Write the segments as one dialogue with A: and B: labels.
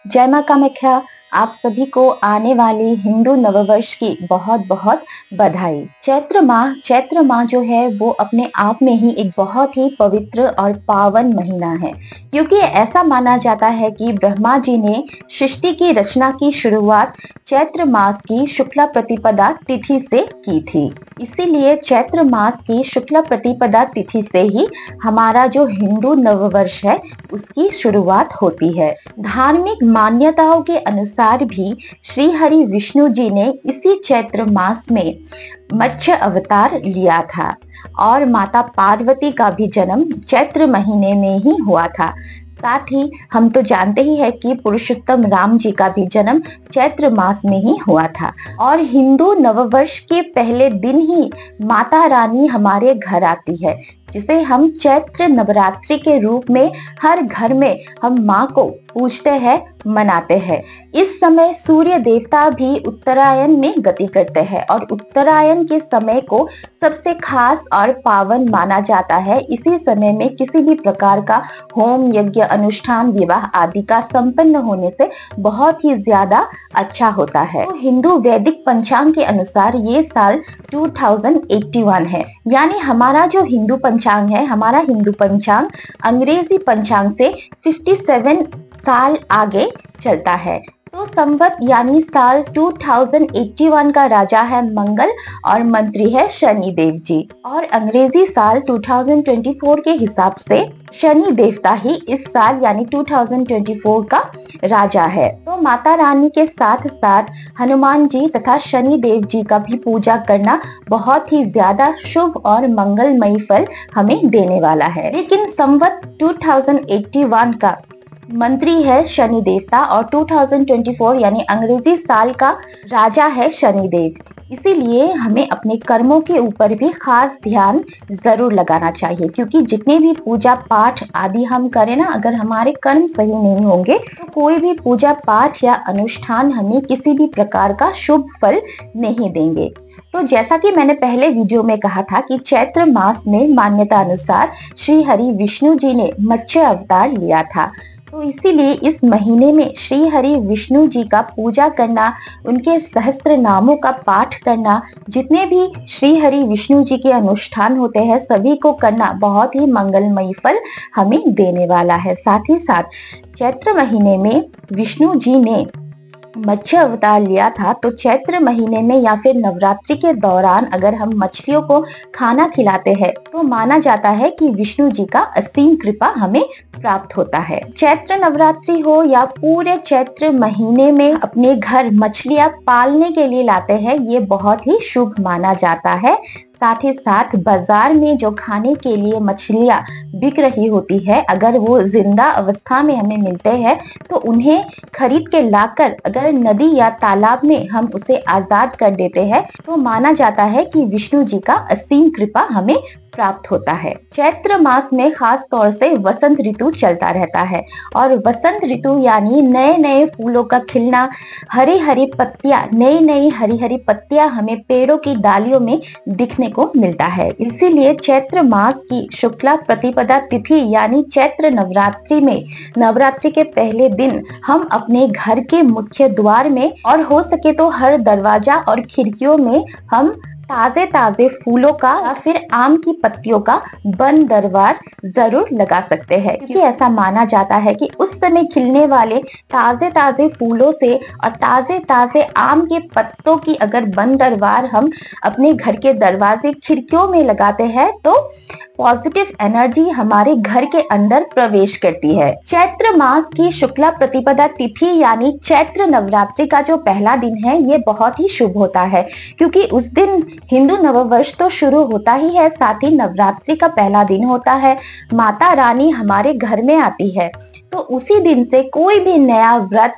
A: जय माँ कामाख्या। आप सभी को आने वाले हिंदू नववर्ष की बहुत बहुत बधाई। चैत्र माह जो है वो अपने आप में ही एक बहुत ही पवित्र और पावन महीना है, क्योंकि ऐसा माना जाता है कि ब्रह्मा जी ने सृष्टि की रचना की शुरुआत चैत्र मास की शुक्ला प्रतिपदा तिथि से की थी। इसीलिए चैत्र मास की शुक्ला प्रतिपदा तिथि से ही हमारा जो हिंदू नववर्ष है उसकी शुरुआत होती है। धार्मिक मान्यताओं के अनुसार भी श्री हरि विष्णु जी ने इसी चैत्र मास में मत्स्य अवतार लिया था और माता पार्वती का भी जन्म चैत्र महीने में ही हुआ था। साथ ही हम तो जानते ही है कि पुरुषोत्तम राम जी का भी जन्म चैत्र मास में ही हुआ था। और हिंदू नववर्ष के पहले दिन ही माता रानी हमारे घर आती है, जिसे हम चैत्र नवरात्रि के रूप में हर घर में हम माँ को पूजते हैं, मनाते हैं। इस समय सूर्य देवता भी उत्तरायण में गति करते हैं और उत्तरायण के समय को सबसे खास और पावन माना जाता है। इसी समय में किसी भी प्रकार का होम यज्ञ अनुष्ठान विवाह आदि का संपन्न होने से बहुत ही ज्यादा अच्छा होता है। तो हिंदू वैदिक पंचांग के अनुसार ये साल 2081 है, यानी हमारा जो हिंदू पंचांग है, हमारा हिंदू पंचांग अंग्रेजी पंचांग से 57 साल आगे चलता है। तो संवत यानी साल 2081 का राजा है मंगल और मंत्री है शनि देव जी, और अंग्रेजी साल 2024 के हिसाब से शनि देवता ही इस साल यानी 2024 का राजा है। तो माता रानी के साथ साथ हनुमान जी तथा शनि देव जी का भी पूजा करना बहुत ही ज्यादा शुभ और मंगलमयी फल हमें देने वाला है। लेकिन संवत 2081 का मंत्री है शनि देवता और 2024 यानी अंग्रेजी साल का राजा है शनि देव। इसीलिए हमें अपने कर्मों के ऊपर भी खास ध्यान जरूर लगाना चाहिए, क्योंकि जितने भी पूजा पाठ आदि हम करें ना, अगर हमारे कर्म सही नहीं होंगे तो कोई भी पूजा पाठ या अनुष्ठान हमें किसी भी प्रकार का शुभ फल नहीं देंगे। तो जैसा कि मैंने पहले वीडियो में कहा था कि चैत्र मास में मान्यता अनुसार श्री हरि विष्णु जी ने मत्स्य अवतार लिया था। तो इसीलिए इस महीने में श्री हरि विष्णु जी का पूजा करना, उनके सहस्त्र नामों का पाठ करना, जितने भी श्री हरि विष्णु जी के अनुष्ठान होते हैं सभी को करना बहुत ही मंगलमयी फल हमें देने वाला है। साथ ही साथ चैत्र महीने में विष्णु जी ने मत्स्य अवतार लिया था, तो चैत्र महीने में या फिर नवरात्रि के दौरान अगर हम मछलियों को खाना खिलाते हैं तो माना जाता है कि विष्णु जी का असीम कृपा हमें प्राप्त होता है। चैत्र नवरात्रि हो या पूरे चैत्र महीने में अपने घर मछलियां पालने के लिए लाते हैं, ये बहुत ही शुभ माना जाता है। साथ ही साथ बाजार में जो खाने के लिए मछलियां बिक रही होती है, अगर वो जिंदा अवस्था में हमें मिलते हैं तो उन्हें खरीद के लाकर अगर नदी या तालाब में हम उसे आजाद कर देते हैं तो माना जाता है कि विष्णु जी का असीम कृपा हमें प्राप्त होता है। चैत्र मास में खास तौर से वसंत ऋतु चलता रहता है और वसंत ऋतु यानी नए नए फूलों का खिलना, हरी हरी पत्तियां, नई नई हरी हरी पत्तियां हमें पेड़ों की डालियों में दिखने को मिलता है। इसीलिए चैत्र मास की शुक्ला प्रतिपदा तिथि यानी चैत्र नवरात्रि में नवरात्रि के पहले दिन हम अपने घर के मुख्य द्वार में और हो सके तो हर दरवाजा और खिड़कियों में हम ताजे ताजे फूलों का या फिर आम की पत्तियों का बंद दरबार जरूर लगा सकते हैं, क्योंकि ऐसा माना जाता है कि उस समय खिलने वाले ताजे ताजे फूलों से और ताजे ताजे आम के पत्तों की अगर बंद दरबार हम अपने घर के दरवाजे खिड़कियों में लगाते हैं तो पॉजिटिव एनर्जी हमारे घर के अंदर प्रवेश करती है। चैत्र मास की शुक्ला प्रतिपदा तिथि यानी चैत्र नवरात्रि का जो पहला दिन है ये बहुत ही शुभ होता है, क्योंकि उस दिन हिंदू नववर्ष तो शुरू होता ही है, साथ ही नवरात्रि का पहला दिन होता है। माता रानी हमारे घर में आती है, तो उसी दिन से कोई भी नया व्रत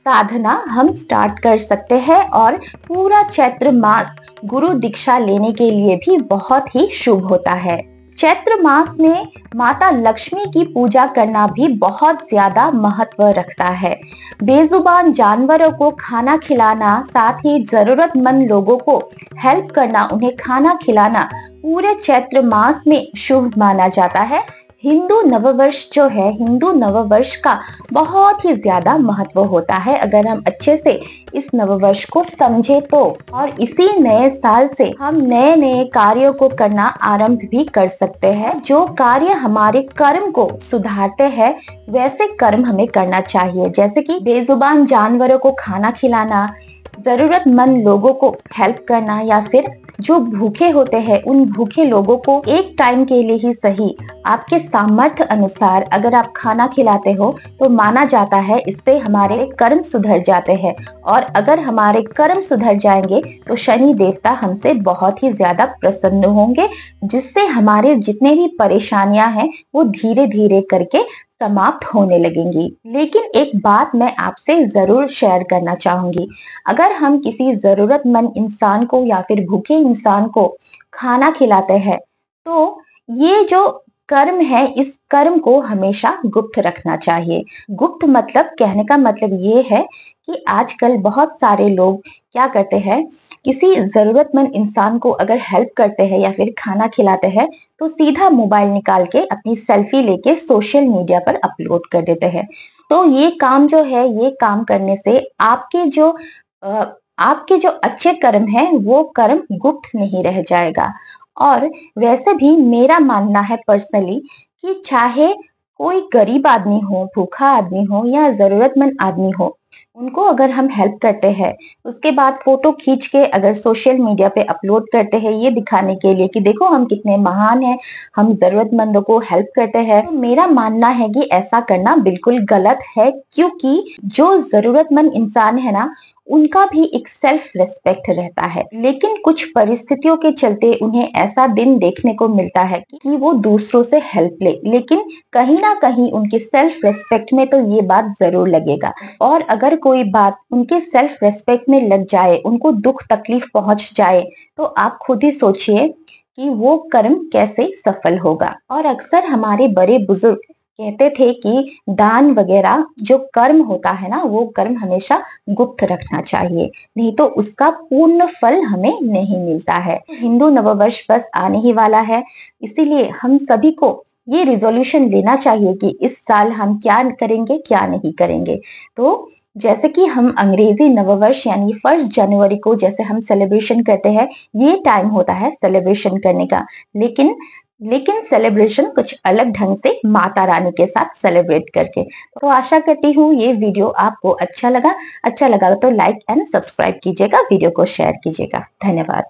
A: साधना हम स्टार्ट कर सकते हैं और पूरा चैत्र मास गुरु दीक्षा लेने के लिए भी बहुत ही शुभ होता है। चैत्र मास में माता लक्ष्मी की पूजा करना भी बहुत ज्यादा महत्व रखता है। बेजुबान जानवरों को खाना खिलाना, साथ ही जरूरतमंद लोगों को हेल्प करना, उन्हें खाना खिलाना पूरे चैत्र मास में शुभ माना जाता है। हिंदू नववर्ष जो है, हिंदू नववर्ष का बहुत ही ज्यादा महत्व होता है अगर हम अच्छे से इस नववर्ष को समझे तो। और इसी नए साल से हम नए नए कार्यों को करना आरंभ भी कर सकते हैं। जो कार्य हमारे कर्म को सुधारते हैं वैसे कर्म हमें करना चाहिए, जैसे कि बेजुबान जानवरों को खाना खिलाना, जरूरतमंद लोगों को हेल्प करना, या फिर जो भूखे होते हैं उन भूखे लोगों को एक टाइम के लिए ही सही आपके सामर्थ्य अनुसार अगर आप खाना खिलाते हो तो माना जाता है इससे हमारे कर्म सुधर जाते हैं। और अगर हमारे कर्म सुधर जाएंगे तो शनि देवता हमसे बहुत ही ज्यादा प्रसन्न होंगे, जिससे हमारे जितने भी परेशानियां हैं वो धीरे धीरे करके समाप्त होने लगेंगी। लेकिन एक बात मैं आपसे जरूर शेयर करना चाहूंगी, अगर हम किसी जरूरतमंद इंसान को या फिर भूखे इंसान को खाना खिलाते हैं तो ये जो कर्म है इस कर्म को हमेशा गुप्त रखना चाहिए। गुप्त मतलब कहने का मतलब ये है कि आजकल बहुत सारे लोग क्या करते हैं, किसी जरूरतमंद इंसान को अगर हेल्प करते हैं या फिर खाना खिलाते हैं तो सीधा मोबाइल निकाल के अपनी सेल्फी लेके सोशल मीडिया पर अपलोड कर देते हैं। तो ये काम जो है, ये काम करने से अ, आपके जो अच्छे कर्म हैं वो कर्म गुप्त नहीं रह जाएगा। और वैसे भी मेरा मानना है पर्सनली कि चाहे कोई गरीब आदमी हो, भूखा आदमी हो या जरूरतमंद आदमी हो, उनको अगर हम हेल्प करते हैं उसके बाद फोटो खींच के अगर सोशल मीडिया पे अपलोड करते हैं ये दिखाने के लिए कि देखो हम कितने महान हैं, हम जरूरतमंदों को हेल्प करते हैं, तो मेरा मानना है कि ऐसा करना बिल्कुल गलत है। क्योंकि जो जरूरतमंद इंसान है ना उनका भी एक सेल्फ रेस्पेक्ट रहता है, लेकिन कुछ परिस्थितियों के चलते उन्हें ऐसा दिन देखने को मिलता है कि वो दूसरों से हेल्प ले, लेकिन कहीं ना कहीं उनके सेल्फ रेस्पेक्ट में तो ये बात जरूर लगेगा। और अगर कोई बात उनके सेल्फ रेस्पेक्ट में लग जाए, उनको दुख तकलीफ पहुंच जाए, तो आप खुद ही सोचिए कि वो कर्म कैसे सफल होगा। और अक्सर हमारे बड़े बुजुर्ग कहते थे कि दान वगैरह जो कर्म होता है ना वो कर्म हमेशा गुप्त रखना चाहिए, नहीं तो उसका पूर्ण फल हमें नहीं मिलता है। हिंदू नववर्ष बस आने ही वाला है, इसीलिए हम सभी को ये रिजोल्यूशन लेना चाहिए कि इस साल हम क्या करेंगे क्या नहीं करेंगे। तो जैसे कि हम अंग्रेजी नववर्ष यानी 1 जनवरी को जैसे हम सेलिब्रेशन करते हैं, ये टाइम होता है सेलिब्रेशन करने का, लेकिन लेकिन सेलिब्रेशन कुछ अलग ढंग से माता रानी के साथ सेलिब्रेट करके। तो आशा करती हूँ ये वीडियो आपको अच्छा लगा तो लाइक एंड सब्सक्राइब कीजिएगा, वीडियो को शेयर कीजिएगा। धन्यवाद।